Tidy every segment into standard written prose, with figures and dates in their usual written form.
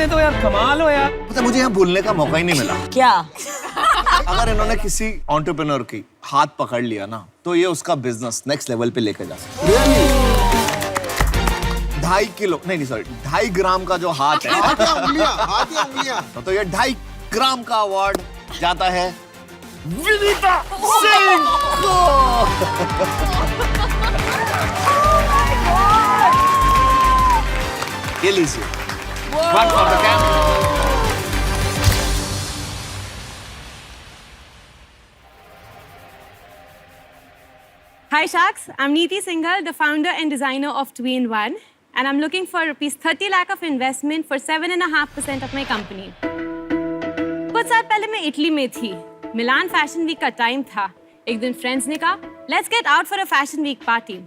तो यार कमाल हो यार। पता मुझे यहाँ बोलने का मौका ही नहीं मिला। क्या? अगर इन्होंने किसी एंटरप्रेन्योर की हाथ पकड़ लिया ना तो ये उसका बिजनेस नेक्स्ट लेवल पे लेकर जा सकता है। 2.5 किलो नहीं सॉरी 2.5 ग्राम का जो हाथ है हाथ या उंगलियां तो ये 2.5 ग्राम का अवार्ड जाता है विनीता सिंह को। ये लीजिए। One for the camera. Hi Sharks, I'm Neeti Singhal, the founder and designer of 2-in-1, and I'm looking for rupees 30 lakh of investment for 7.5% of my company. कुछ साल पहले मैं इटली में थी, मिलान फैशन वीक का टाइम था। एक दिन फ्रेंड्स ने कहा, let's get out for a fashion week party.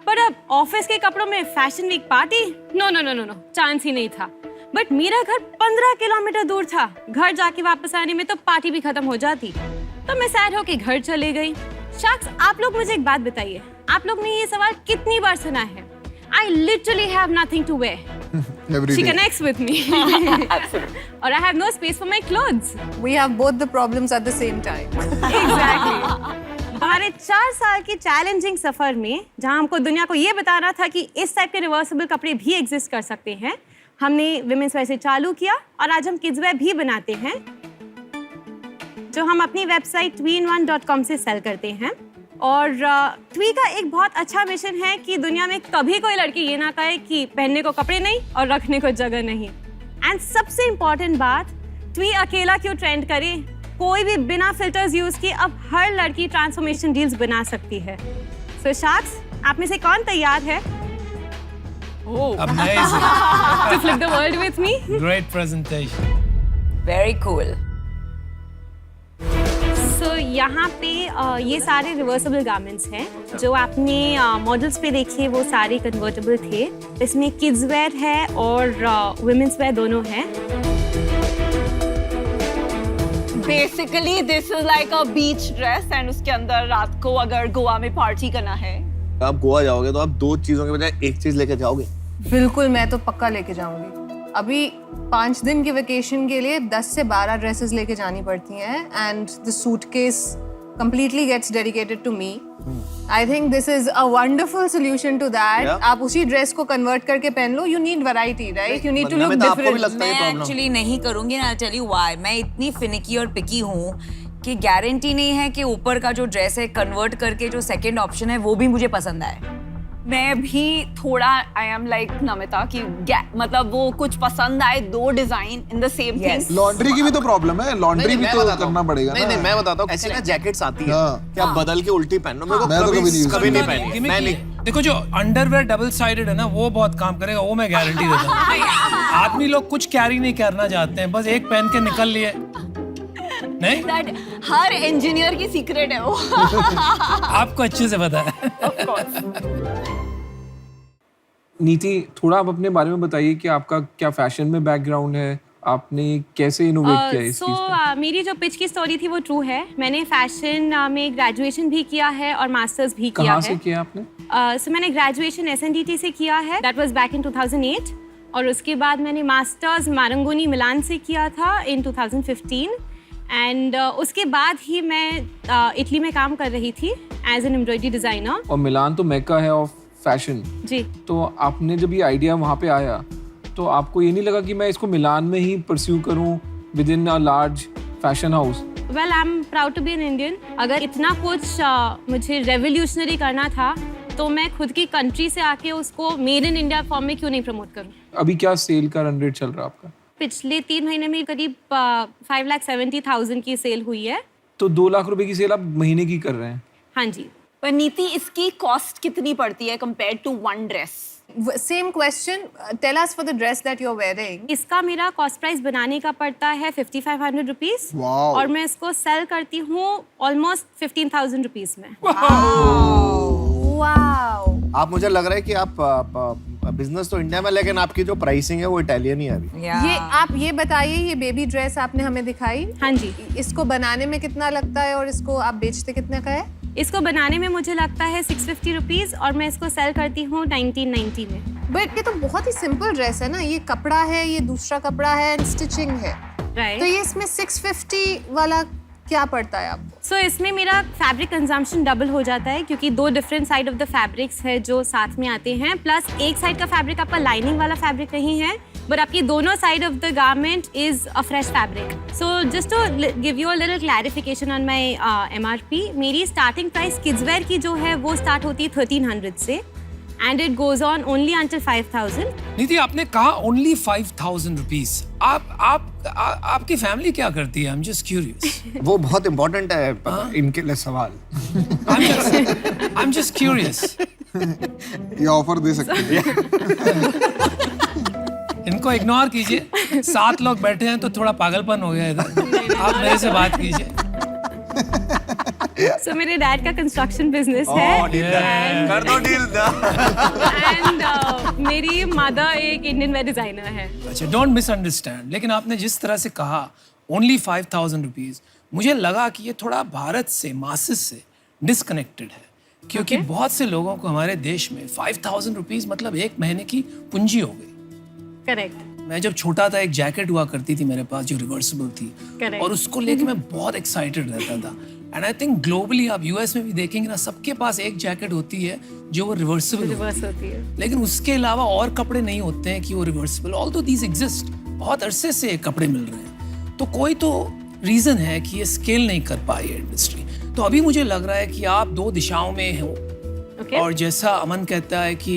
पर अब ऑफिस के कपड़ों में fashion week party? No, chance ही नहीं था। बट मेरा घर 15 किलोमीटर दूर था। घर जाके वापस आने में तो पार्टी भी खत्म हो जाती। तो मैं सैड होके घर चले गई। शार्क्स, आप लोग मुझे एक बात बताइए, आप लोग ने ये सवाल कितनी बार सुना है? I literally have nothing to wear. She connects with me. Or I have no space for my clothes. We have both the problems at the same time. Exactly. हमारे 4 साल की चैलेंजिंग सफर में जहां हमको दुनिया को ये बताना था कि इस टाइप के रिवर्सिबल कपड़े भी एग्जिस्ट कर सकते हैं, हमने विमेंस वेयर से चालू किया और आज हम किड्स वेयर भी बनाते हैं जो हम अपनी वेबसाइट 2in1.com से सेल करते हैं। और ट्वी का एक बहुत अच्छा मिशन है कि दुनिया में कभी कोई लड़की ये ना कहे कि पहनने को कपड़े नहीं और रखने को जगह नहीं। एंड सबसे इम्पोर्टेंट बात, ट्वी अकेला क्यों ट्रेंड करे, कोई भी बिना फिल्टर्स यूज किए अब हर लड़की ट्रांसफॉर्मेशन डील्स बना सकती है। सो शार्क्स, आप में से कौन तैयार है? Amazing. To flip the world with me? Great presentation. Very cool. So यहाँ पे ये सारे रिवर्सिबल गारमेंट्स हैं जो आपने मॉडल्स पे देखे, वो सारे कन्वर्टेबल थे। इसमें किड्स वेयर है और वुमेन्स वेयर दोनों हैं। Basically, this is like a beach dress and उसके अंदर रात को अगर गोवा में पार्टी करना है। आप गोवा जाओगे तो आप 2 चीजों के बजाय एक चीज लेके जाओगे? बिल्कुल, मैं तो पक्का लेके जाऊंगी। अभी 5 दिन की वेकेशन के लिए 10 से 12 ड्रेसेस लेके जानी पड़ती हैं and the suitcase completely gets dedicated to me. I think this is a wonderful solution to that. Yeah. आप उसी ड्रेस को कन्वर्ट करके पहन लो. You need variety, right? You need to look different. मैं एक्चुअली नहीं करूंगी ना, I'll tell you why. मैं इतनी फिनिकी और पिकी हूँ कि गारंटी नहीं है कि ऊपर का जो ड्रेस है कन्वर्ट करके जो सेकंड ऑप्शन है वो भी मुझे पसंद आए। मैं भी थोड़ा आई एम लाइक नमिता कि मतलब वो कुछ पसंद आए 2 design in the same thing. Laundry की भी तो प्रॉब्लम है, लॉन्ड्री भी तो करना पड़ेगा नहीं, मैं बताता हूँ, ऐसी ना जैकेट्स आती है कि आप बदल के उल्टी पहनो। मेरे को कभी नहीं पहनी। मैं नहीं। देखो जो अंडरवेयर डबल साइडेड है ना, वो बहुत काम करेगा, वो मैं गारंटी देता हूँ। आदमी लोग कुछ कैरी नहीं करना चाहते हैं, बस एक पहन के निकल लिए। नहीं, हर इंजीनियर की सीक्रेट है वो। आपको अच्छे से पता है। नीति, थोड़ा आप अपने बारे में बताइए कि आपका क्या फैशन में बैकग्राउंड है, आपने कैसे इनोवेट किया इस चीज पे? मेरी जो पिच की स्टोरी थी वो ट्रू है। मैंने फैशन में ग्रेजुएशन भी किया है और मास्टर्स भी किया है। कहाँ से किया आपने? सो मैंने ग्रेजुएशन SNDT से किया है, दैट वाज बैक इन 2008, और उसके बाद मैंने मास्टर्स मारंगोनी मिलान से किया था इन 2015 एंड उसके बाद ही मैं इटली में काम कर रही थी एज एन एम्ब्रॉयडरी डिजाइनर। और मिलान तो मेका है ऑफ फैशन जी। तो आपने जब ये आइडिया वहाँ पे आया तो आपको ये नहीं लगा कि मैं इसको मिलान में ही परस्यू करूँ with in a large fashion house? Well, I am proud to be an Indian. अगर इतना कुछ मुझे रेवोल्यूशनरी करना था तो मैं खुद की कंट्री से आके उसको मेड इन इंडिया फॉर्म में क्यों नहीं प्रमोट करूँ। अभी क्या सेल का रन रेट चल रहा है आपका? पिछले 3 महीने में करीब 5,70,000 की सेल हुई है। तो 2 लाख रुपए की सेल आप महीने की कर रहे हैं? हाँ जी। पर नीति, इसकी कॉस्ट कितनी पड़ती है compare to 1 dress? Same question. Tell us for the dress that you're wearing. इसका मेरा कॉस्ट प्राइस बनाने का पड़ता है 5,500 रुपीज और मैं इसको सेल करती हूँ ऑलमोस्ट 15,000 रुपीज में। Wow. आप, मुझे लग रहा है कि आप बिजनेस तो इंडिया में, लेकिन आपकी जो प्राइसिंग है वो इटालियन ही है अभी। ये आप ये बताइए, ये बेबी ड्रेस आपने हमें दिखाई, हाँ जी, इसको बनाने में कितना लगता है और इसको आप बेचते कितने का है? इसको बनाने में मुझे लगता है 650 रुपीज और मैं इसको सेल करती हूँ 1990 में। बट ये तो बहुत ही सिंपल ड्रेस है ना, ये कपड़ा है, ये दूसरा कपड़ा है एंड स्टिचिंग है, राइट. तो ये इसमें 650 वाला क्या पड़ता है आपको? सो इसमें मेरा फैब्रिक कंजम्पशन डबल हो जाता है क्योंकि 2 different side of the fabrics है जो साथ में आते हैं, प्लस एक साइड का फैब्रिक आपका लाइनिंग वाला फैब्रिक नहीं है, बट आपकी दोनों side of the garment is a fresh fabric. So just to give you a little clarification on my MRP, मेरी स्टार्टिंग प्राइस किड्स वेयर की जो है वो स्टार्ट होती है 1300 से and it goes on only until 5,000. नीति, आपने कहा ओनली 5,000 रुपीज. आपकी फैमिली क्या करती है? I'm just curious. वो बहुत इम्पोर्टेंट है इनके लिए सवाल. I'm just curious. ये ऑफर दे सकते हैं. इनको इग्नोर कीजिए. 7 लोग बैठे हैं तो थोड़ा पागलपन हो गया इधर. आप मेरे से बात कीजिए. So मेरे डैड का कंस्ट्रक्शन बिजनेस है कर दो डील. एंड मेरी मदर एक इंडियन वेयर डिजाइनर है. अच्छा, डोंट मिसअंडरस्टैंड, लेकिन आपने जिस तरह से कहा ओनली 5,000 रुपीज, मुझे लगा कि ये थोड़ा भारत से, मासेस से डिस्कनेक्टेड है, क्योंकि बहुत से लोगों को हमारे देश में 5,000 रुपीज मतलब 1 महीने की पूंजी हो गई. करेक्ट. मैं जब छोटा था एक जैकेट हुआ करती थी मेरे पास जो रिवर्सिबल थी, Correct. और उसको लेके मैं बहुत एक्साइटेड रहता था. एंड आई थिंक ग्लोबली आप यूएस में भी देखेंगे ना, सबके पास एक जैकेट होती है जो वो रिवर्सिबल रिवर्स होती है. लेकिन उसके अलावा और कपड़े नहीं होते हैं कि वो रिवर्सिबल. ऑल्दो दीज एग्जिस्ट, बहुत अरसे से कपड़े मिल रहे हैं, तो कोई तो रीजन है कि ये स्केल नहीं कर पाई है इंडस्ट्री. तो अभी मुझे लग रहा है कि आप 2 दिशाओं में हो. Okay. और जैसा अमन कहता है कि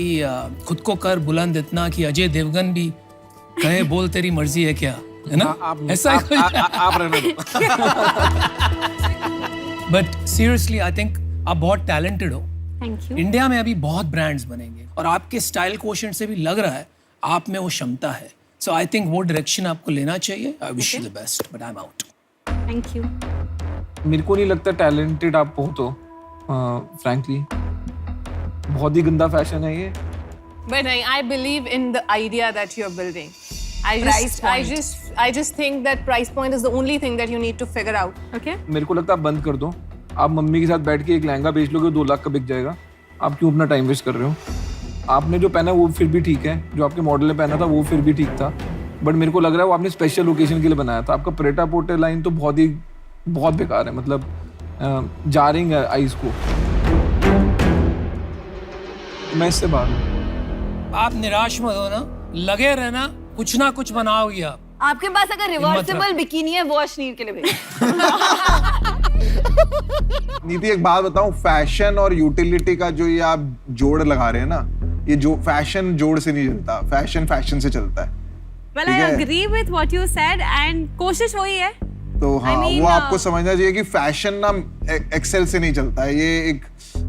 खुद को कर बुलंद इतना कि अजय देवगन भी कहे बोल तेरी मर्जी है क्या, है ना? ऐसा आप रहने दो. बट सीरियसली आई थिंक आप बहुत टैलेंटेड हो. Thank you. इंडिया में अभी बहुत ब्रांड्स बनेंगे और आपके स्टाइल कोशेंट से भी लग रहा है आप में वो क्षमता है. सो आई थिंक वो डायरेक्शन आपको लेना चाहिए. आई wish you the best, but I am out. Thank you. मेरे को नहीं लगता टैलेंटेड आप हो तो, फ्रैंकली बहुत ही गंदा फैशन है ये. But I believe in the idea that you're building. Price point. I just think that price point is the only thing that you need to figure out. Okay. मेरे को लगता है आप बंद कर दो. आप मम्मी के साथ बैठ के एक लहंगा बेच लोगे 2 लाख का बिक जाएगा. आप क्यों अपना टाइम वेस्ट कर रहे हो? आपने जो पहना वो फिर भी ठीक है, जो आपके मॉडल ने पहना था वो फिर भी ठीक था, बट मेरे को लग रहा है वो आपने स्पेशल ओकेजन के लिए बनाया था. आपका प्रेटा पोटे लाइन तो बहुत बेकार है, मतलब जारिंग है आइज को. मैं इससे बाहर हूँ. आप निराश मत हो ना, लगे रहना, कुछ ना कुछ बनाओगे आप. आपके पास अगर रिवर्सिबल बिकिनी है वो अश्नीर के लिए भेज. नीति, एक बात बताऊं, फैशन और यूटिलिटी का जो ये आप जोड़ लगा रहे हैं ना, ये जो फैशन जोड़ से नहीं चलता, फैशन से चलता है. Well, I agree with what you said and कोशिश वही है. तो हाँ, I mean, वो आपको समझना चाहिए कि फैशन ना एक्सेल से नहीं चलता है, ये एक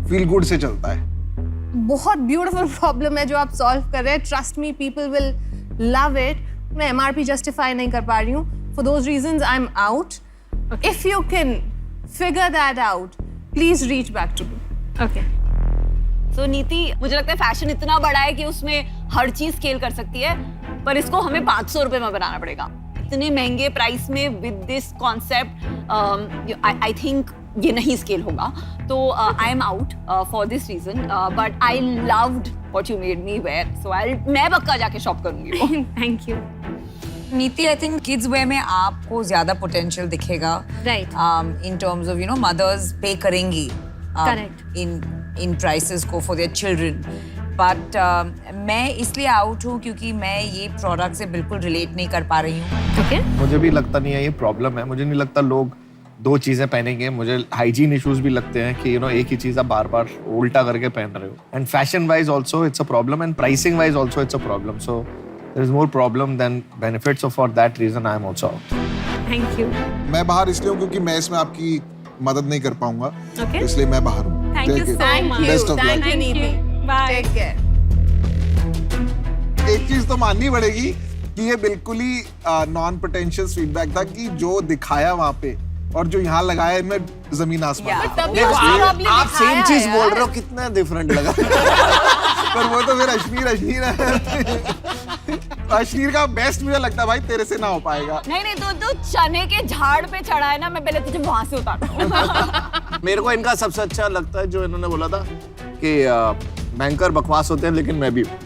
फील गुड से चलता है. बहुत ब्यूटीफुल प्रॉब्लम है जो आप सॉल्व कर रहे हैं. Trust me, people will love it. मैं MRP जस्टिफाई नहीं कर पा रही हूँ. For those reasons I am out. If you can figure that out, please reach back to me. Okay. So, नीति, मुझे लगता है फैशन इतना बड़ा है कि उसमें हर चीज स्केल कर सकती है, पर इसको हमें 500 रुपए में बनाना पड़ेगा. इतने महंगे प्राइस में with this concept I think ये नहीं स्केल होगा. तो I am out for this reason, but I loved what you made me wear, so मैं पक्का जाके शॉप करूंगी. Thank you. नीति, आई थिंक किड्स वेयर में आपको ज्यादा पोटेंशियल दिखेगा. Right. In terms of mothers पे करेंगी Correct. in prices को for their children. But मैं इसलिए आउट हूँ क्योंकि मैं ये प्रोडक्ट से बिल्कुल रिलेट नहीं कर पा रही हूँ. Okay. मुझे भी लगता नहीं है ये प्रॉब्लम है. मुझे नहीं लगता लोग 2 चीजें पहनेंगे. मुझे हाइजीन इश्यूज भी लगते हैं कि एक ही चीज आप बार-बार उल्टा करके पहन रहे हो. And fashion wise also it's a problem and pricing wise also it's a problem. So there is more problem than benefits. So for that reason I am also out. Thank you. मैं बाहर इसलिए हूँ क्योंकि मैं इसमें आपकी मदद नहीं कर पाऊंगा. Okay. तो इसलिए मैं बाहर हूँ. Thank you so much. Best of luck. Thank you, Neeti. Bye. Take care. एक चीज तो माननी पड़ेगी कि ये बिल्कुल ही नॉन पोटेंशियल फीडबैक था कि जो दिखाया वहां पे और जो यहाँ लगाया इनमें जमीन आसमान. Yeah. तभी देखो, उसने probably आप सेम दिखाया चीज है बोल यार. रहे हो, कितना डिफरेंट लगा. पर वो तो फिर अश्नीर है. अश्नीर का बेस्ट मुझे लगता है भाई तेरे से ना हो पाएगा. नहीं, तो चने के झाड़ पे चढ़ा है ना, मैं पहले तुझे वहां से उतारता हूँ. मेरे को इनका सबसे अच्छा लगता है जो इन्होंने बोला था कि बैंकर बकवास होते हैं, लेकिन मैं भी हूँ।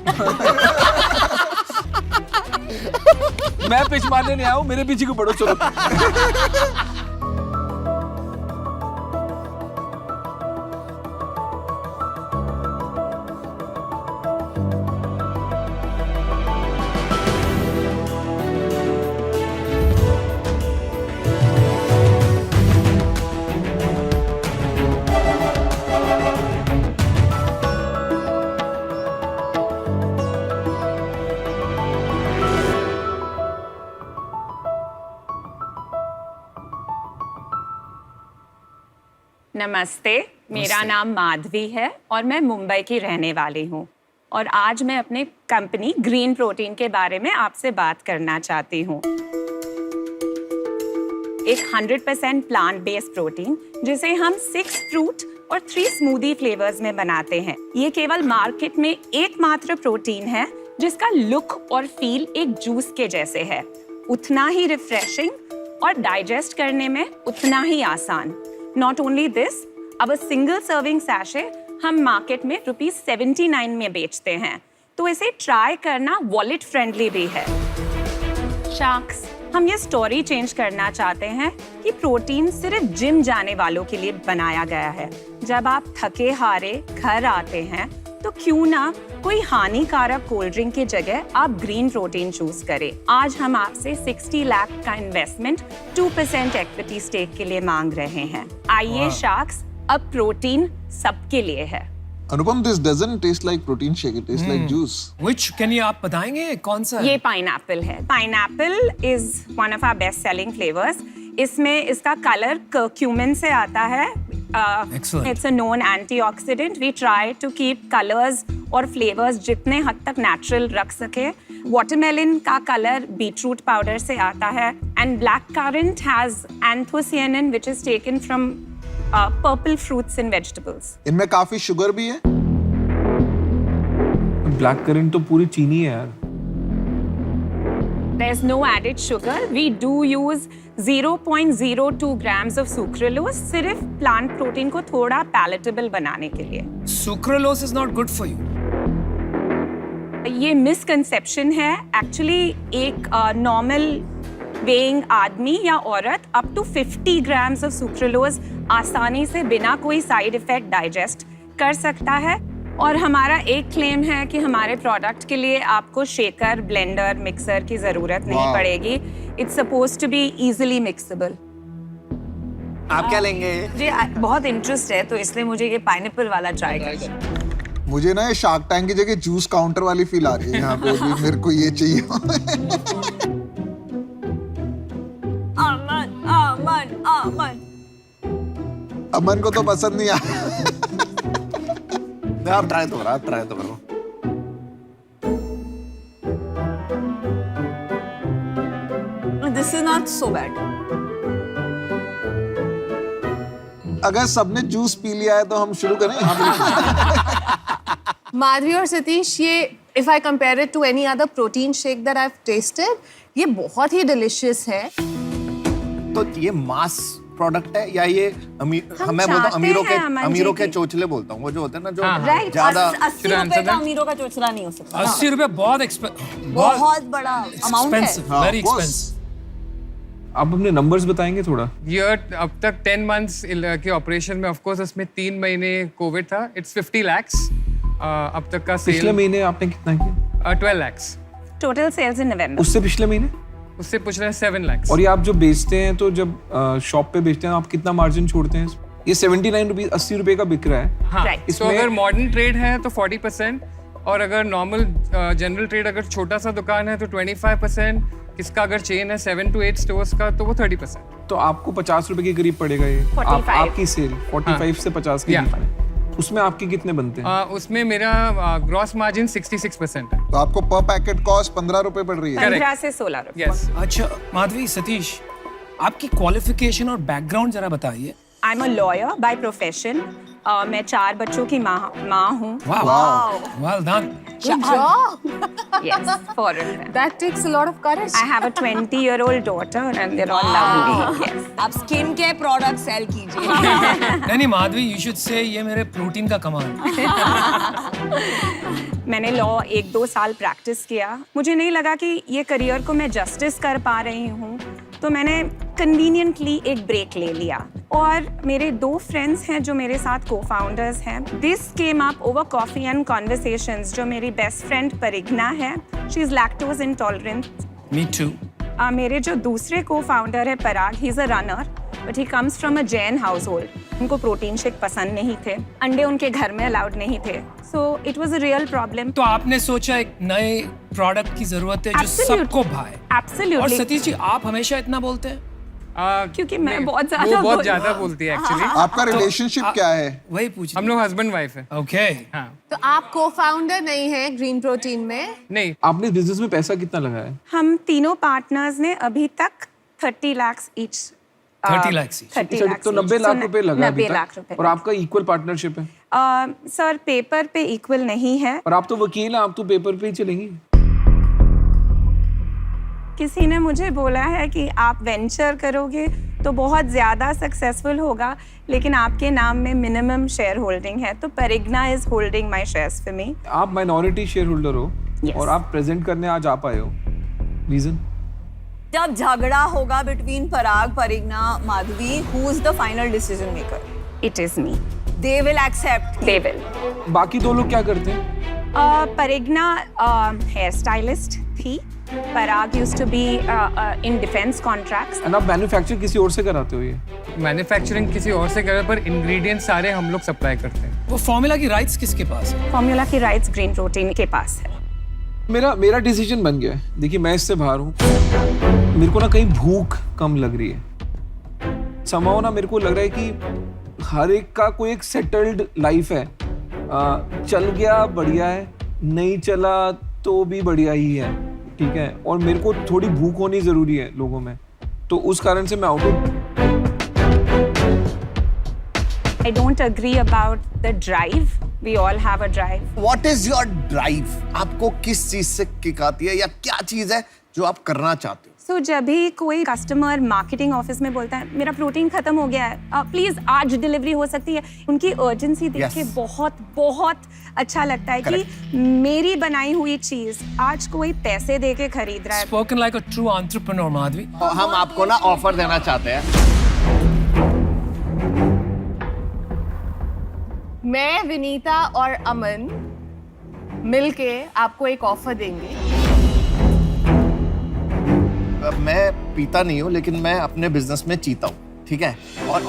मैं पिच मारने नहीं आया हूँ, मेरे पीछे को पड़ो चलो। नमस्ते, मेरा नाम माधवी है और मैं मुंबई की रहने वाली हूँ और आज मैं अपने कंपनी ग्रीन प्रोटीन के बारे में आपसे बात करना चाहती हूँ। एक 100% प्लांट बेस्ड प्रोटीन जिसे हम 6 फ्रूट और 3 स्मूदी फ्लेवर्स में बनाते हैं। ये केवल मार्केट में एकमात्र प्रोटीन है जिसका लुक और फील एक जूस के जैसे है, उतना ही रिफ्रेशिंग और डाइजेस्ट करने में उतना ही आसान। Not only this, अब सिंगल सर्विंग सैशे हम मार्केट में ₹79 में बेचते हैं, तो इसे ट्राई करना वॉलेट फ्रेंडली भी है। शार्क्स, हम ये स्टोरी चेंज करना चाहते हैं कि प्रोटीन सिर्फ जिम जाने वालों के लिए बनाया गया है। जब आप थके हारे घर आते हैं तो क्यों ना कोई हानिकारक कोल्ड ड्रिंक की जगह आप ग्रीन प्रोटीन चूज करें। आज हम आपसे 60 लाख का इन्वेस्टमेंट 2% इक्विटी स्टेक के लिए मांग रहे हैं। आइए शार्क्स, अब प्रोटीन सबके लिए है। अनुपम, this doesn't taste like protein shake, it tastes like juice. Which can you आप बताएंगे कौन सा ये है? पाइनएप्पल है। Pineapple is one of our best selling flavours. इसमें इसका कलर क्यूमिन से आता है। Excellent. It's a known antioxidant. We try to keep colours और फ्लेवर्स जितने हद तक नेचुरल रख सके। वाटरमेलन का कलर बीटरूट पाउडर से आता है and black currant has anthocyanin which is taken from purple fruits and vegetables. इनमें काफी शुगर भी है। ब्लैक करंट तो पूरी चीनी है यार। There's no added sugar. We do use 0.02 grams of sucralose सिर्फ प्लांट प्रोटीन को थोड़ा palatable बनाने के लिए। Sucralose is not good for you. ये मिसकंसेप्शन है। एक्चुअली एक नॉर्मल वेइंग आदमी या औरत up to 50 grams of sucralose आसानी से बिना कोई साइड इफेक्ट डाइजेस्ट कर सकता है। और हमारा एक क्लेम है कि हमारे प्रोडक्ट के लिए आपको शेकर, ब्लेंडर, मिक्सर की जरूरत नहीं पड़ेगी। It's supposed to be easily mixable. आप क्या लेंगे? मुझे बहुत इंटरेस्ट है, तो इसलिए मुझे ये पाइनएप्पल वाला ट्राई करना। मुझे ना ये शार्क टैंक की जगह जूस काउंटर वाली फील आ रही है यहाँ पे भी। मेरे को ये चाहिए। अमन, अमन, अमन। अमन को तो पसंद नहीं आया। आप ट्राई तो करो, आप ट्राई तो करो। This is not so bad. अगर सबने जूस पी लिया है तो हम शुरू करें। माधवी और सतीश, ये if I compare it to any other protein shake that I've tasted, ये बहुत ही delicious है। तो ये मास प्रोडक्ट है या ये हम मैं बोलता चाहते हूँ हैं अमन अमीरों जी के की- चोचले बोलता हूँ, वो जो होते हैं ना जो राइट, ज्यादा 80 रुपए का अमीरों का चोचला नहीं हो सकता। 80 रुपए बहुत बहुत बड़ा अमाउंट है। expensive, हाँ, very boss. expensive. आप अपने नंबर्स बताएंगे थोड़ा? ईयर अब तक 10 मंथ्स के ऑपरेशन में ऑफ कोर्स उसमें 3 महीने कोविड था। इट्स 50 लाख्स अब तक का पिछले सेल। महीने आपने कितना किया? 12 लाख्स। टोटल सेल्स इन नवंबर। उससे पिछले महीने? उससे पूछ रहे हैं 7 लाख्स। और ये आप जो बेचते हैं, तो जब शॉप पे बेचते हैं आप कितना मार्जिन छोड़ते हैं? ये 79 रुपीज 80 रुपए का बिक रहा है। हाँ, Right. तो इसमें- अगर मॉडर्न ट्रेड है तो 40%, और अगर नॉर्मल जनरल ट्रेड अगर छोटा सा दुकान है तो 25%, किसका अगर चेन है 7 to 8 स्टोर्स का तो वो 30%। तो आपको 50 रुपए के करीब पड़ेगा ये। 45 आपकी सेल 45 से 50 के बीच में। उसमें आपके कितने बनते हैं? उसमें मेरा ग्रॉस मार्जिन 66% है। तो आपको पर पैकेट कॉस्ट 15 रुपए पड़ रही है। 15 से 16 रुपए। यस। अच्छा माधवी, सतीश, आपकी क्वालिफिकेशन और बैकग्राउंड जरा बताइए। I'm a lawyer by profession. मैं 4 बच्चों की माँ हूँ। Wow. Well done. Good job. Yes, foreign. That takes a lot of courage. I have a 20-year-old daughter and they're all lovely. Yes. आप स्किन केयर प्रोडक्ट सेल कीजिए। नहीं Madhavi, you should say ये मेरे प्रोटीन का कमाल। मैंने law 1-2 साल practice किया। मुझे नहीं लगा कि ये करियर को मैं जस्टिस कर पा रही हूँ, तो मैंने कन्वीनियंटली एक ब्रेक ले लिया। और मेरे 2 फ्रेंड्स हैं जो मेरे साथ को-फाउंडर्स हैं। This came up over coffee and conversations. जो मेरी बेस्ट फ्रेंड परिग्ना है, she is lactose intolerant. Me too. मेरे जो दूसरे को-फाउंडर है Parag, he is a runner but he comes from a Jain household. उनको प्रोटीन शेक पसंद नहीं थे, अंडे उनके घर में अलाउड नहीं थे, so it was a real problem. तो आपने सोचा एक नए प्रोडक्ट की जरूरत है जो सबको भाए। और एब्सोल्युटली, सतीश जी, आप हमेशा इतना बोलते हैं? क्योंकि मैं नहीं, बहुत वो ज्यादा बहुत ज्यादा बोलती है एक्चुअली। आपका रिलेशनशिप क्या है? वही पूछ हम लोग हस्बैंड वाइफ है। ओके। हाँ, तो आप co-founder नहीं हैं ग्रीन प्रोटीन में? नहीं आपने बिजनेस में पैसा कितना लगाया? हम तीनों पार्टनर्स ने अभी तक 30 लाख ईच 30 लाख each. 30 लाख तो 90 लाख रुपए लगा अभी 90 लाख तक। रुपए। और आपका इक्वल पार्टनरशिप है? सर पेपर पे इक्वल नहीं है। और आप तो वकील हैं, आप तो पेपर पे ही चलेंगी। किसी ने मुझे बोला है कि आप वेंचर करोगे तो बहुत ज़्यादा सक्सेसफुल होगा, लेकिन आपके नाम में मिनिमम शेयर होल्डिंग है, तो Parigna is holding my shares for me. आप माइनॉरिटी शेयर होल्डर हो Yes. और आप प्रेजेंट करने आज आ पाए हो, रीजन? जब झगड़ा होगा between Parag, Parigna, Madhavi, who is the final decision maker? It is me. They will accept. They will. बाकी 2 लोग क्या करते हैं? परिग्ना हेयर स्टाइलिस्ट थी। Parag used to be in defence contracts. And आप मैन्युफैक्चर किसी और से कराते हो? ये मैन्युफैक्चरिंग किसी और से करे, पर इंग्रेडिएंट्स सारे हम लोग सप्लाई करते हैं। वो फॉर्मूला की राइट्स किसके पास है? फॉर्मूला की राइट्स ग्रीन प्रोटीन के पास है। मेरा डिसीजन बन गया है। देखिए, मैं इससे बाहर हूँ, मेरे को ना कहीं भूख कम लग रही है। समाओ ना मेरे को लग रहा है कि हर एक का कोई एक सेटल्ड लाइफ है। चल गया बढ़िया है, नहीं चला तो भी बढ़िया ही है, ठीक है। और मेरे को थोड़ी भूख होनी जरूरी है लोगों में, तो उस कारण से मैं आउट हूँ। I don't agree about the drive. We all have a drive. What is your drive? आपको किस चीज से किक आती है, या क्या चीज है जो आप करना चाहते हो? So जब भी कोई कस्टमर मार्केटिंग ऑफिस में बोलता है मेरा प्रोटीन खत्म हो गया है, प्लीज आज डिलीवरी हो सकती है, उनकी अर्जेंसी देख के Yes. बहुत बहुत अच्छा लगता है कि मेरी बनाई हुई चीज आज कोई पैसे दे के खरीद रहा है। Spoken like a true entrepreneur, Madhavi. और हम आपको ना ऑफर देना चाहते हैं। मैं, विनीता और अमन मिलके आपको एक ऑफर देंगे। मैं पीता नहीं हूँ, लेकिन मैं अपने बिजनेस में जीता हूँ, ठीक है। और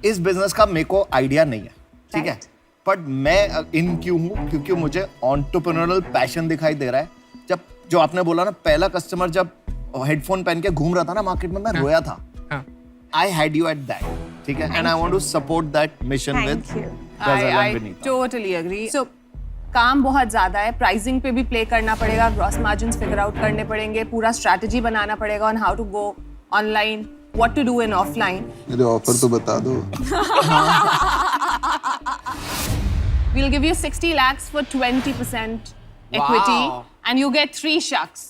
इस बिजनेस का मेरे को आइडिया नहीं है, ठीक है। बट मैं इन क्यों हूँ, क्योंकि मुझे एंटरप्रेन्योरल पैशन दिखाई दे रहा है। जब जो आपने बोला ना, पहला कस्टमर जब हेडफोन पहन के घूम रहा था ना मार्केट में, मैं रोया था। हाँ, I had you at that, ठीक है। And I want to support that mission with Thank you. Ghazal and I Vinita. totally agree. So काम बहुत ज्यादा है, प्राइसिंग पे भी प्ले करना पड़ेगा, ग्रॉस मार्जिन्स फिगर आउट करने पड़ेंगे, पूरा स्ट्रैटेजी बनाना पड़ेगा on how to go online, what to do in offline. मेरे ऑफर तो बता दो। We'll give you 60 lakhs for 20% equity and you get 3 shucks.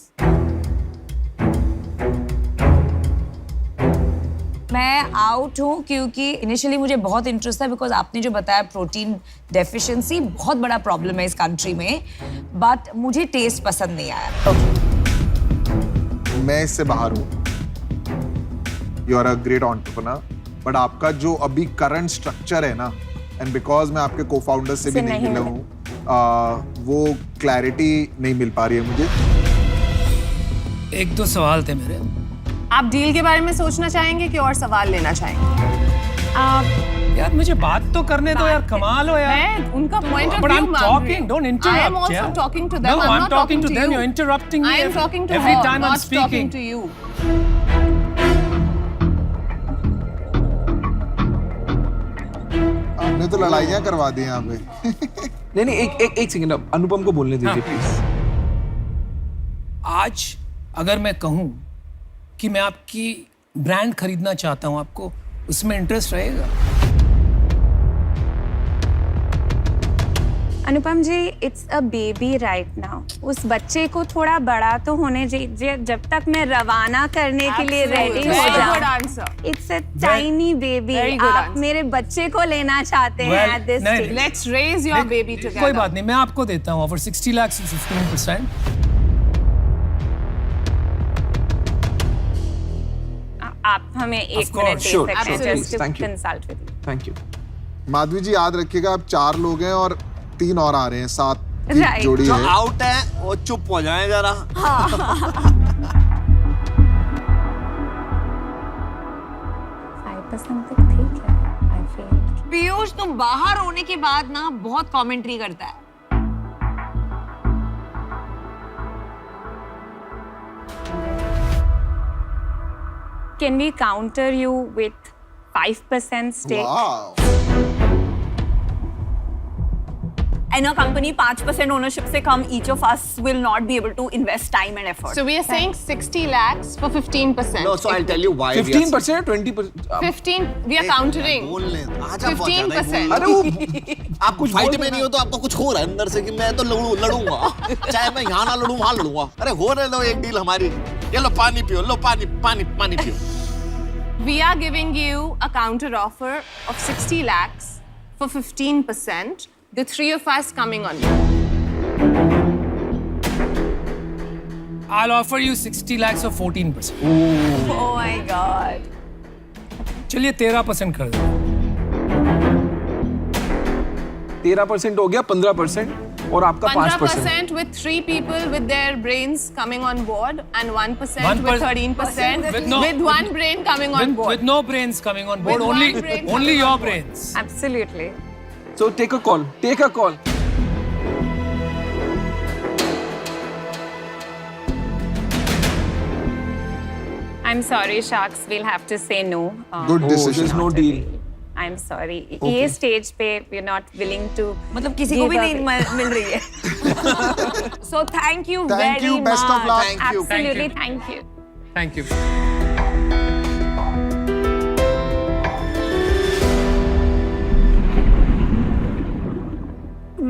मैं आउट हूँ क्योंकि इनिशियली मुझे बहुत इंटरेस्ट था, बिकॉज आपने जो बताया प्रोटीन डेफिशिएंसी बहुत बड़ा प्रॉब्लम है इस कंट्री में, बट मुझे टेस्ट पसंद नहीं आया। मैं इससे बाहर हूँ। You are a great entrepreneur, but आपका जो अभी करंट स्ट्रक्चर है ना, एंड बिकॉज मैं आपके को-फाउंडर से भी नहीं मिला हूँ, वो क्लैरिटी नहीं मिल पा रही है मुझे। 1-2 सवाल थे मेरे। आप डील के बारे में सोचना चाहेंगे कि और सवाल लेना चाहेंगे? यार मुझे बात तो करने दो यार, कमाल हो यार। मैं उनका point of But view I'm मान रही talking, हूँ। don't interrupt. I am also yeah. talking to them. No, I'm I'm not talking to them. you. You're interrupting me. I am talking to every her, time I'm not speaking. talking to you. आपने तो लड़ाइयाँ करवा दी यहाँ पे। नहीं, एक second, अनुपम को बोलने दीजिए प्लीज। आज अगर मैं कहूँ कि मैं आपकी ब्रांड खरीदना चाहता हूँ, आपको उसमें इंटरेस्ट रहेगा। Anupam ji, it's a baby right now. उस बच्चे को थोड़ा बड़ा तो होने दीजिए जब तक मैं रवाना करने के लिए रेडी हो जाऊं। It's a tiny baby. आप मेरे बच्चे को लेना चाहते हैं एट दिस नहीं, stage. Let's raise your baby कोई together. बात नहीं, मैं आपको देता हूँ ऑफर 60 लाख से 15%। आप हमें एक course, मिनट दे sure, सकते हैं sure, just to thank you. Consult with you. Thank you. Madhavi ji याद रखिएगा, आप 4 लोग हैं और 3 और आ रहे हैं, 7 की Right. जोड़ी जो है। आउट है वो चुप हो जाए जरा। 5% तक ठीक है, आई फील। पीयूष तुम बाहर होने के बाद ना बहुत कमेंट्री करता है। Can we counter you with 5% stake? वाह, And a company 5% ownership से कम, each of us will not be able to invest time and effort. So we are saying 60 lakhs for 15%. No, so I'll tell you why. 15%, 20%? 15, we are countering. बोल ले, आजा 15%. अरे वो आप कुछ fight में नहीं हो तो आपको कुछ हो रहा है अंदर से कि मैं तो लड़ूंगा, चाहे मैं यहाँ ना लड़ूं वहाँ लड़ूंगा। अरे होने दो एक डील हमारी। ये लो पानी पियो, लो पानी पियो। We are giving you a counter offer of 60 lakhs for 15%. The 3 of us coming on board. I'll offer you 60 lakhs or 14%। Oh my God. चलिए 13% कर दो। 13% हो गया, 15% और आपका 5%। 15% with 3 people with their brains coming on board, and 1% 1% with 13% with no- with one brain coming on board. With no brains coming on board, With only one brain only coming your on board. brains। Absolutely. So take a call. I'm sorry, Sharks, we'll have to say no. Good decision. There's no deal. I'm sorry. ये stage पे we're not willing to मतलब किसी को भी give नहीं up. मिल रही है। So thank you Thank very you, best of much। luck. Thank you. Absolutely, thank you. Thank you.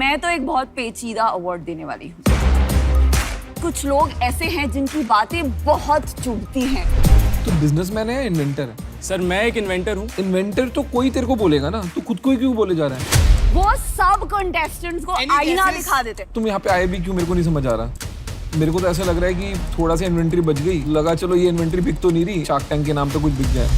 मैं तो एक बहुत पेचीदा अवार्ड देने वाली हूँ। कुछ लोग ऐसे हैं जिनकी बातें बहुत चुभती हैं। तो बिजनेसमैन है या इन्वेंटर है? सर मैं एक इन्वेंटर हूँ। इन्वेंटर तो कोई तेरे को बोलेगा ना, तू खुद को ही क्यों बोले जा रहा है? वो सब कंटेस्टेंट्स को आईना दिखा देते। तुम यहाँ पे आए भी क्यों, मेरे को नहीं समझ आ रहा। मेरे को तो ऐसा लग रहा है कि थोड़ा सा इन्वेंट्री बच गई, लगा चलो ये इन्वेंट्री बिक तो नहीं रही, शार्क टैंक के नाम पे कुछ बिक जाए।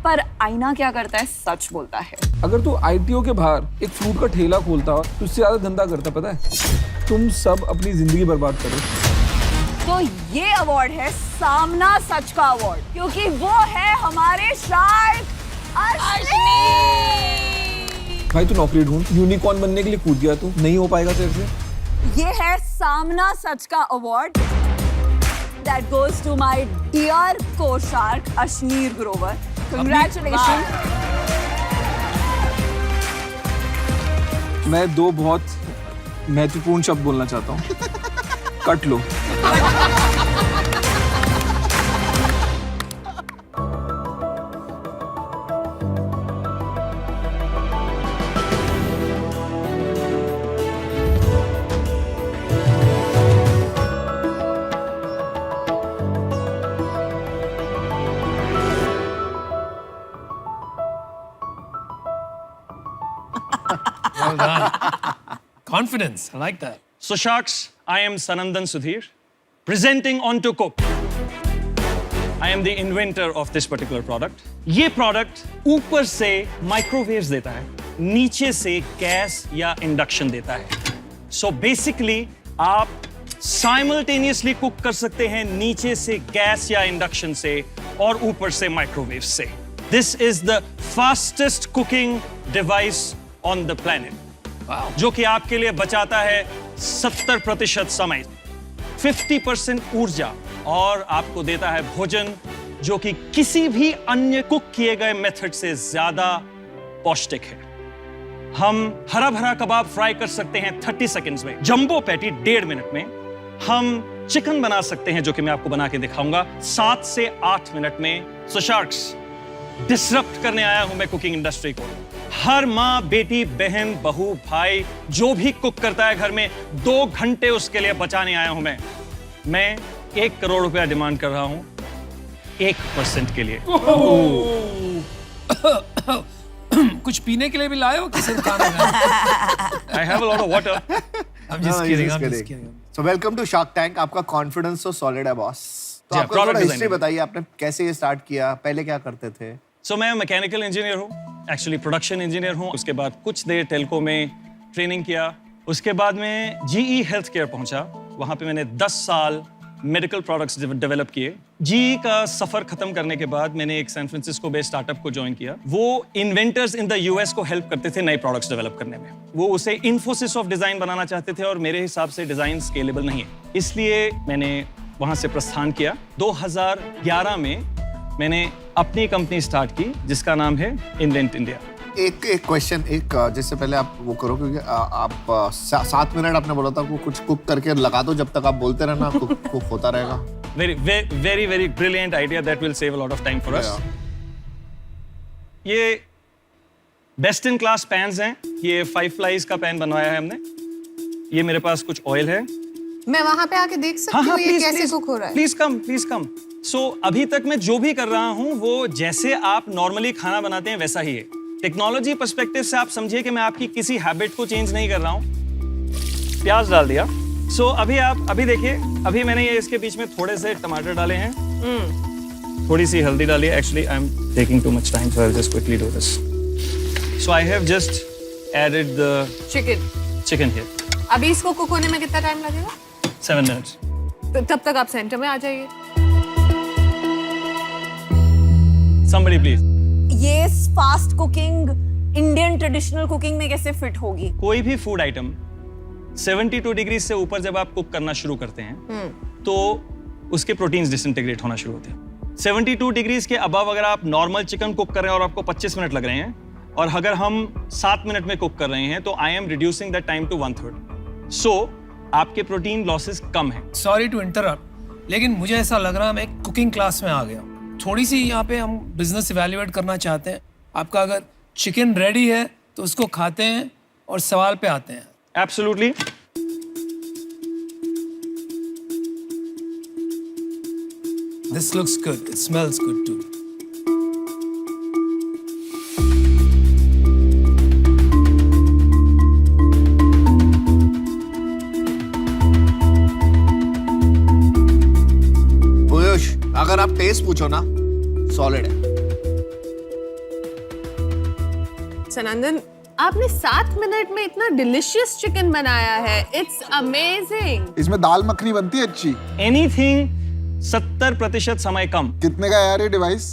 पर आईना क्या करता है? सच बोलता है। अगर तू आईटीओ के बाहर एक फ्रूट का ठेला खोलता तो उससे ज्यादा धंधा करता, पता है? तुम सब अपनी जिंदगी बर्बाद करो। तो ये अवार्ड है सामना सच का अवार्ड, क्योंकि वो है हमारे शार्क अश्विनी। भाई तू नौकरी ढूंढ, यूनिकॉर्न बनने के लिए कूद गया तू, नहीं हो पाएगा तेरे से। ये है सामना सच का award that goes to my dear co-shark Ashneer Grover. Congratulations. मैं 2 बहुत महत्वपूर्ण शब्द बोलना चाहता हूँ। Cut low. Well done. Confidence. I like that. So Sharks, I am Sanandan Sudhir, presenting on to Cook. I am the inventor of this particular product. ये product ऊपर से माइक्रोवेव्स देता है, नीचे से गैस या इंडक्शन देता है। So basically आप साइमल्टेनियसली कुक कर सकते हैं नीचे से गैस या इंडक्शन से और ऊपर से माइक्रोवेव से। This is the fastest cooking device on the planet, जो कि आपके लिए बचाता है 70% समय, 50% ऊर्जा और आपको देता है भोजन जो कि किसी भी अन्य कुक किए गए मेथड से ज्यादा पौष्टिक है। हम हरा भरा कबाब फ्राई कर सकते हैं 30 सेकंड्स में, जंबो पैटी 1.5 मिनट में। हम चिकन बना सकते हैं जो कि मैं आपको बना के दिखाऊंगा 7 से 8 मिनट में। सो शार्क्स, डिसरप्ट करने आया हूं मैं कुकिंग इंडस्ट्री को। हर माँ, बेटी, बहन, बहू, भाई जो भी कुक करता है घर में 2 घंटे उसके लिए बचाने आया हूं मैं 1 करोड़ रुपया डिमांड कर रहा हूं 1% के लिए। कुछ पीने के लिए भी लाए हो कि सिर्फ खाने का? I have a lot of water. I'm just kidding, I'm just kidding. So welcome to Shark Tank. आपका कॉन्फिडेंस तो सॉलिड है बॉस। तो जी, आपका product थोड़ा हिस्ट्री designer। बताइए, आपने कैसे ये स्टार्ट किया, पहले क्या करते थे? So मैं मैकेनिकल इंजीनियर हूँ, एक्चुअली प्रोडक्शन इंजीनियर हूँ। उसके बाद कुछ देर टेलको में ट्रेनिंग किया। उसके बाद में GE हेल्थ केयर पहुंचा। वहाँ पे मैंने 10 साल मेडिकल प्रोडक्ट्स डेवलप किए। GE का सफर खत्म करने के बाद मैंने एक सैन फ्रांसिस्को बेस्ड स्टार्टअप को ज्वाइन किया। वो इन्वेंटर्स इन द US को हेल्प करते थे नए प्रोडक्ट्स डेवलप करने में। वो उसे इन्फोसिस ऑफ डिजाइन बनाना चाहते थे और मेरे हिसाब से डिजाइन स्केलेबल नहीं है, इसलिए मैंने वहां से प्रस्थान किया। 2011 में मैंने अपनी कंपनी स्टार्ट की जिसका नाम है इन्वेंट इंडिया। एक क्वेश्चन, जिससे पहले आप वो करो, क्योंकि आप 7 मिनट आपने बोला था वो कुछ कुक करके लगा दो, जब तक आप बोलते रहना कुक होता रहेगा। very brilliant idea that will save a lot of time for us. ये बेस्ट इन क्लास पैन्स हैं। ये 5 फ्लाइज का पैन बनवाया है हमने। ये मेरे पास कुछ ऑयल है। मैं वहां पे आके देख सकती हूँ ये कैसे कुक हो रहा है? Please come. सो अभी तक मैं जो भी कर रहा हूँ वो जैसे आप नॉर्मली खाना बनाते हैं वैसा ही है। टेक्नोलॉजी पर्सपेक्टिव से आप समझिए कि मैं आपकी किसी हैबिट को चेंज नहीं कर रहा हूँ। प्याज डाल दिया। सो अभी देखिए, अभी मैंने ये इसके बीच में थोड़े से टमाटर डाले हैं, थोड़ी सी हल्दी डाली है। Actually I am taking too much time, so I will just quickly do this. So I have just added the chicken here. अभी इसको कुक होने में कितना टाइम लगेगा? 7 मिनट्स। तो तब तक आप सेंटर में आ जाइए। Somebody please. ये fast cooking Indian traditional cooking में कैसे फिट होगी? कोई भी फूड आइटम 72 डिग्री से ऊपर जब आप कुक करना शुरू करते हैं तो उसके प्रोटीन्स डिसइंटीग्रेट होना शुरू होते हैं। 72 डिग्रीज के अबव अगर आप नॉर्मल चिकन कुक कर रहे हैं और आपको 25 मिनट लग रहे हैं, और अगर हम 7 मिनट में कुक कर रहे हैं तो I am reducing that time to 1/3। So आपके प्रोटीन लॉसेस कम है। सॉरी टू इंटरप्ट, लेकिन मुझे ऐसा लग रहा है मैं कुकिंग क्लास में आ गया हूँ। थोड़ी सी यहाँ पे हम बिजनेस इवैल्यूएट करना चाहते हैं। आपका अगर चिकन रेडी है तो उसको खाते हैं और सवाल पे आते हैं। Absolutely. This looks good. It smells good too. Piyush, अगर आप टेस्ट पूछो ना, सॉलिड है। सनंदन, आपने 7 मिनट में इतना डिलिशियस चिकन बनाया है। It's amazing. इसमें दाल मखनी बनती है अच्छी। एनीथिंग 70% समय कम। कितने का यार ये डिवाइस?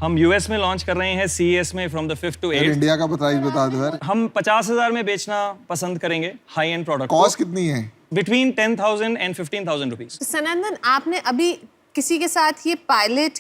हम यूएस में लॉन्च कर रहे हैं CES में from the 5th to 8th। India का प्राइस बता दो यार। हम 50,000 में बेचना पसंद करेंगे हाई एंड प्रोडक्ट। कॉस्ट कितनी है? Between 10,000 and 15,000 rupees. सनंदन, आपने अभी किसी के साथ ये पायलट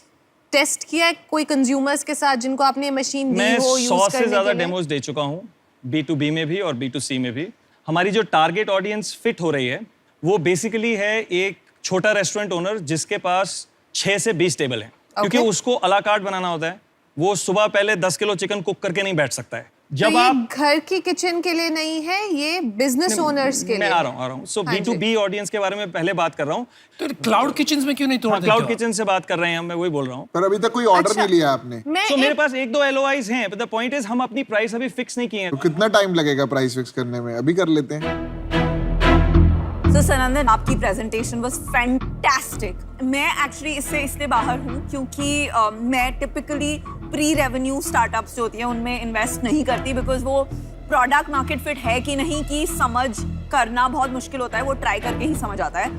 टेस्ट किया है, कोई कंज्यूमर्स के साथ जिनको आपने मशीन दी मैं हो यूज 100 करने से ज्यादा के लिए? डेमोज दे चुका हूँ, B2B में भी और B2C में भी। हमारी जो टारगेट ऑडियंस फिट हो रही है वो बेसिकली है एक छोटा रेस्टोरेंट ओनर जिसके पास 6 से 20 टेबल है, क्योंकि उसको अला कार्ट बनाना होता है। वो सुबह पहले 10 किलो चिकन कुक करके नहीं बैठ सकता है। जब तो ये आप घर की किचन के लिए नहीं है, ये बिजनेस ओनर्स के लिए। मैं आ रहा हूँ। सो B2B ऑडियंस के बारे में पहले बात कर रहा हूँ। तो क्लाउड किचन में क्यों नहीं तोड़ देते? क्लाउड किचन से बात कर रहे हैं हम, मैं वही बोल रहा हूँ। पर अभी तक कोई ऑर्डर नहीं लिया आपने। तो मेरे पास 1-2 LOIs हैं, but the point is हम अपनी प्राइस अभी फिक्स नहीं किए हैं। तो कितना टाइम लगेगा प्राइस फिक्स करने में? अभी कर लेते हैं। So सनंदन, आपकी प्रेजेंटेशन वाज फैंटास्टिक। मैं एक्चुअली इससे बाहर हूँ क्योंकि मैं टिपिकली प्री रेवेन्यू स्टार्टअप्स जो होती हैं उनमें इन्वेस्ट नहीं करती, बिकॉज वो प्रोडक्ट मार्केट फिट है कि नहीं की समझ करना बहुत मुश्किल होता है। वो ट्राई करके ही समझ आता है।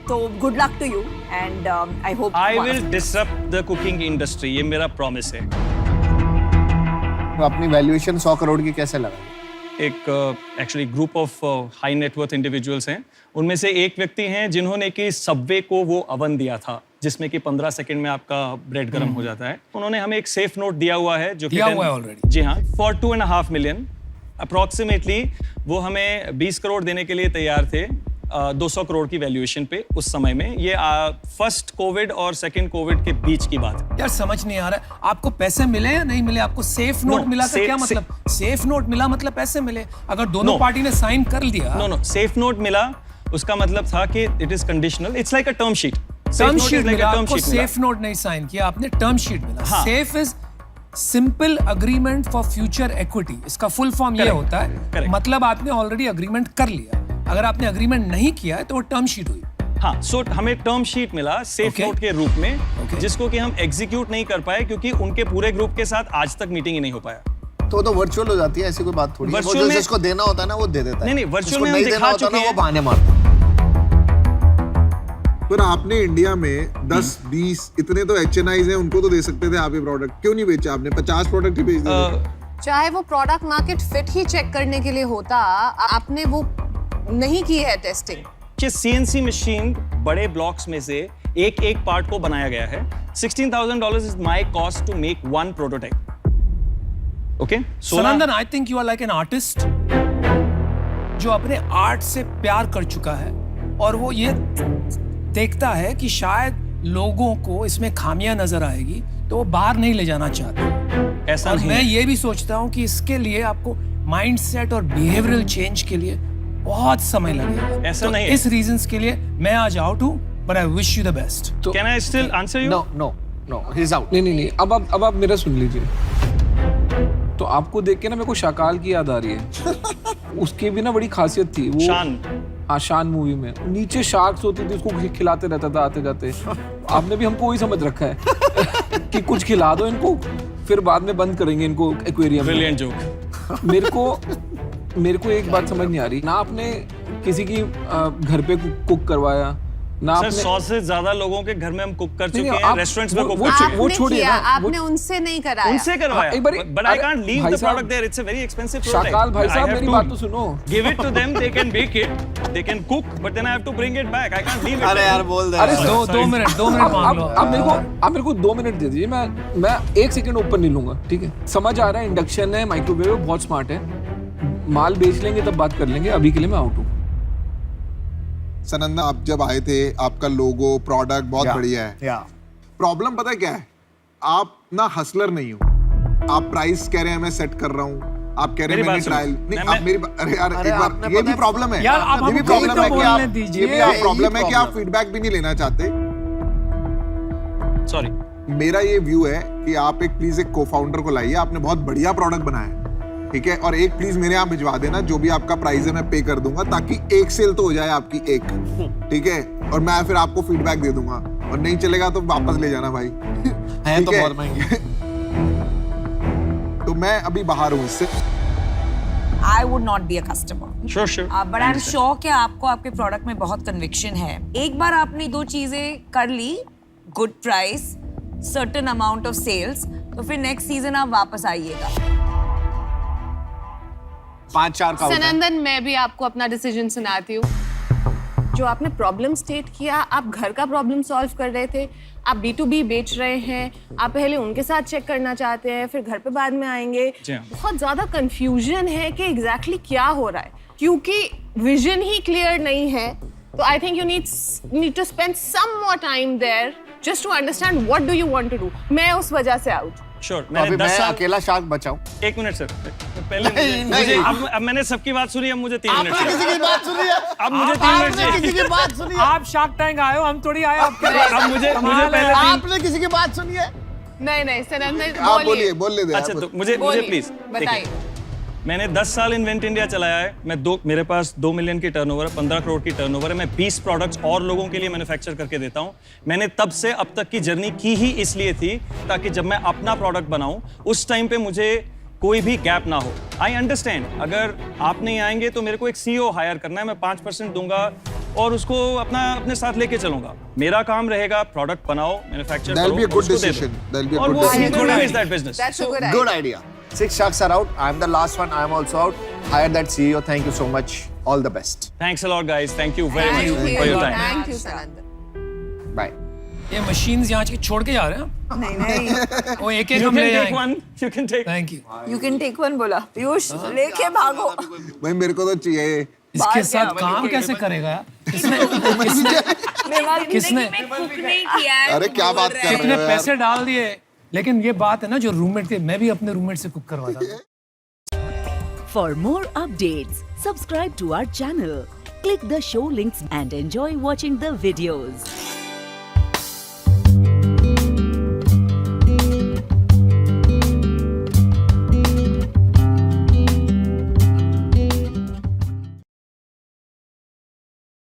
तो good luck to you and I hope I will disrupt the cooking industry. ये मेरा प्रॉमिस है। तो अपनी वैल्यूएशन 100 करोड़ की कैसे लगा? एक actually group of high net worth individuals हैं। उनमें से एक व्यक्ति हैं जिन्होंने कि सबवे को वो अवन दिया था जिसमें कि 15 सेकंड में आपका ब्रेड गर्म हो जाता है। उन्होंने हमें एक सेफ नोट दिया हुआ है जो दिया हुआ है ऑलरेडी। जी हाँ, फॉर 2.5 मिलियन अप्रोक्सीमेटली वो हमें 20 करोड़ देने के लिए तैयार थे, 200 करोड़ की वैल्यूएशन पे उस समय में। ये फर्स्ट कोविड और सेकंड कोविड के बीच की बात है। यार समझ नहीं आ रहा है, आपको पैसे मिले या नहीं मिले? आपको सेफ नोट मिला का क्या मतलब? सेफ नोट मिला मतलब पैसे मिले? अगर दोनों पार्टी ने साइन कर लिया। नो सेफ नोट मिला उसका मतलब था कि it is conditional, it's like a term sheet. Term sheet मिला आपको, सेफ नोट नहीं साइन किया आपने, टर्म शीट मिला। Safe is simple agreement for future equity, इसका फुल फॉर्म ये होता है, मतलब आपने ऑलरेडी अग्रीमेंट कर लिया। अगर आपने अग्रीमेंट नहीं किया है तो वो टर्म शीट हुई। हाँ, सो हमें टर्म शीट मिला सेफ नोट के रूप में, जिसको कि हम एग्जीक्यूट नहीं कर पाए क्योंकि उनके पूरे ग्रुप के साथ आज तक मीटिंग ही नहीं हो पाया। तो वर्चुअल हो जाती है, ऐसी कोई बात थोड़ी है। वो जिसको देना होता है ना वो दे देता है। नहीं वर्चुअल में नहीं हम देना दिखा होता चुके ना वो हैं। बहाने मारता है। पर आपने इंडिया में 10-20 इतने तो HNIs हैं, उनको तो दे सकते थे आप ये प्रोडक्ट, क्यों नहीं बेचा आपने? 50 प्रोडक्ट ही बेच दिए। चाहे वो प्रोडक्ट मार्केट फिट ही चेक करने के लिए होता, आपने वो नहीं की है टेस्टिंग। कि CNC मशीन बड़े ब्लॉक्स में से एक एक पार्ट को बनाया गया है। $16,000 is my cost to make one prototype. Okay Sanandan, I think you are like an artist जो अपने आर्ट से प्यार कर चुका है और वो ये देखता है कि शायद लोगों को इसमें खामियां नजर आएगी तो वो बाहर नहीं ले जाना चाहता। ऐसा और नहीं मैं है। ये भी सोचता हूँ कि इसके लिए आपको माइंडसेट और बिहेवियरल चेंज के लिए बहुत समय लगेगा। ऐसा तो नहीं है। इस रीजंस के लिए मैं आज आउट हूँ, but I wish you the best. Can I still answer you? No he is out. नहीं अब आप मेरा सुन लीजिए। तो आपको देख के ना मेरे को शाकाल की याद आ रही है। उसकी भी ना बड़ी खासियत थी वो। शान। हाँ, शान मूवी में नीचे शार्क्स होती थी, उसको खिलाते रहता था आते जाते। आपने भी हमको वही समझ रखा है कि कुछ खिला दो इनको, फिर बाद में बंद करेंगे इनको एक्वेरियम में। Brilliant joke. मेरे को एक बात समझ नहीं आ रही ना, आपने किसी की घर पे कुक करवाया ना सर, आपने। 100 से ज्यादा लोगों के घर में हम कुक कर चुके नहीं, हैं, आप- रेस्टोरेंट्स में कुक वो आपने छोड़िए किया, ना, आपने उनसे नहीं कराया। उनसे करवाया। एक बारी- बट आई अरे, कांट लीव भाई द साहब, product there, it's a very expensive product. Shakaal भाई साहब, मेरी बात तो सुनो। Give it to them, they can bake it, they can cook, but then I have to bring it back. I can't leave it. अरे यार बोल दे। अरे दो मिनट मांग लो। आप मेरे को 2 मिनट दे दीजिए, मैं 1 सेकंड ऊपर नहीं लूंगा, ठीक है? समझ आ रहा है, इंडक्शन है, माइक्रोवेव है, बहुत स्मार्ट है। माल बेच लेंगे तब बात कर लेंगे, अभी के लिए मैं आउट हूँ। सनंदा, आप जब आए थे आपका लोगो प्रोडक्ट बहुत बढ़िया है। प्रॉब्लम पता है क्या है? आप ना हसलर नहीं हो। आप प्राइस कह रहे हैं मैं सेट कर रहा हूँ, आप कह रहे हैं मेरी मैंने बात सुनो। ट्रायल नहीं। मैं- आप मेरी अरे यार एक बार, ये भी प्रॉब्लम है यार, आप ये भी हमको प्रॉब्लम तो है कि बोलने आप दीजिए। ये भी आप यही प्रॉब्लम है कि आप problem फीडबैक भी नहीं लेना चाहते। सॉरी। मेरा ये व्यू है कि आप एक प्लीज एक को-फाउंडर को लाइए, आपने बहुत बढ़िया प्रोडक्ट बनाया है, ठीक है? और एक प्लीज मेरे यहाँ भिजवा देना, जो भी आपका प्राइस है मैं पे कर दूंगा, ताकि एक सेल तो हो जाए आपकी एक, ठीक है? और मैं फिर आपको फीडबैक दे दूंगा, और नहीं चलेगा तो वापस ले जाना भाई। है तो ठीक है? बहुत महंगी। तो मैं अभी बाहर हूँ इससे। I would not be a customer. Sure. But I'm sure कि आपको आपके प्रोडक्ट में बहुत कन्विक्शन है। एक बार आपने 2 चीजें कर ली, good price, certain amount of sales, तो फिर नेक्स्ट सीजन आप वापस आइएगा। 5-4 का होता है। सनंदन, मैं भी आपको अपना डिसीजन सुनाती हूँ। जो आपने प्रॉब्लम स्टेट किया, आप घर का प्रॉब्लम सॉल्व कर रहे थे, आप B2B बेच रहे हैं, आप पहले उनके साथ चेक करना चाहते हैं, फिर घर पे बाद में आएंगे। जी हाँ। बहुत ज्यादा कंफ्यूजन है कि एग्जैक्टली क्या हो रहा है, क्योंकि विजन ही क्लियर नहीं है। तो I think you need to spend some more time there just to understand what do you want to do. मैं उस वजह से आउट। श्योर। तो मैंने अभी 10 मैं साल। अकेला शार्क बचाऊं। 1 मिनट सर, पहले नहीं, मुझे नहीं। अब मैंने सबकी बात सुनी, अब मुझे 3 मिनट आपने किसी की बात सुनी है? अब मुझे 3 मिनट आपने किसी की बात सुनी है? आप शार्क टैंक आए हो, हम थोड़ी आए आपके लिए। अब मुझे पहले आपने किसी की बात सुनी है? नहीं सनंदन, आप बोलिए, बोल दे। अच्छा, तो मुझे प्लीज बताइए। मैंने 10 साल इन्वेंट इंडिया चलाया है। मेरे पास 2 मिलियन की टर्नओवर है, 15 करोड़ की टर्नओवर है। मैं 20 प्रोडक्ट्स और लोगों के लिए मैन्युफैक्चर करके देता हूं। मैंने तब से अब तक की जर्नी की ही इसलिए थी ताकि जब मैं अपना प्रोडक्ट बनाऊं उस टाइम पे मुझे कोई भी गैप ना हो। आई अंडरस्टैंड, अगर आप नहीं आएंगे तो मेरे को एक CEO हायर करना है, मैं 5% दूंगा और उसको अपने साथ लेके चलूंगा। मेरा काम रहेगा प्रोडक्ट बनाओ, मैन्युफैक्चर करो, That'll be a good उसको दे दो। decision. That'll be a और good वो decision. increase that business. That's a good Good idea. idea. 6 sharks are out. I'm the last one. I'm also out. Hire that CEO. Thank you so much. All the best. Thanks a lot, guys. Thank you very much Thank for your you. time. Thank you, Sanandan. Bye. ये machines यहाँ के छोड़ के जा रहे हैं। नहीं वो एक एक You हम can ले take जाएंगे। one. You can take. Thank you. You can take one बोला, पीयूष लेके भागो। भाई मेरे को तो चाहिए इसके साथ काम कैसे करेगा यार? किसने अरे क्या बात कर रहे कितने हो यार? पैसे डाल दिए, लेकिन ये बात है ना जो रूममेट के, मैं भी अपने रूममेट से कुक करवाता था। For more updates, subscribe to our channel, click the show links and enjoy watching the videos.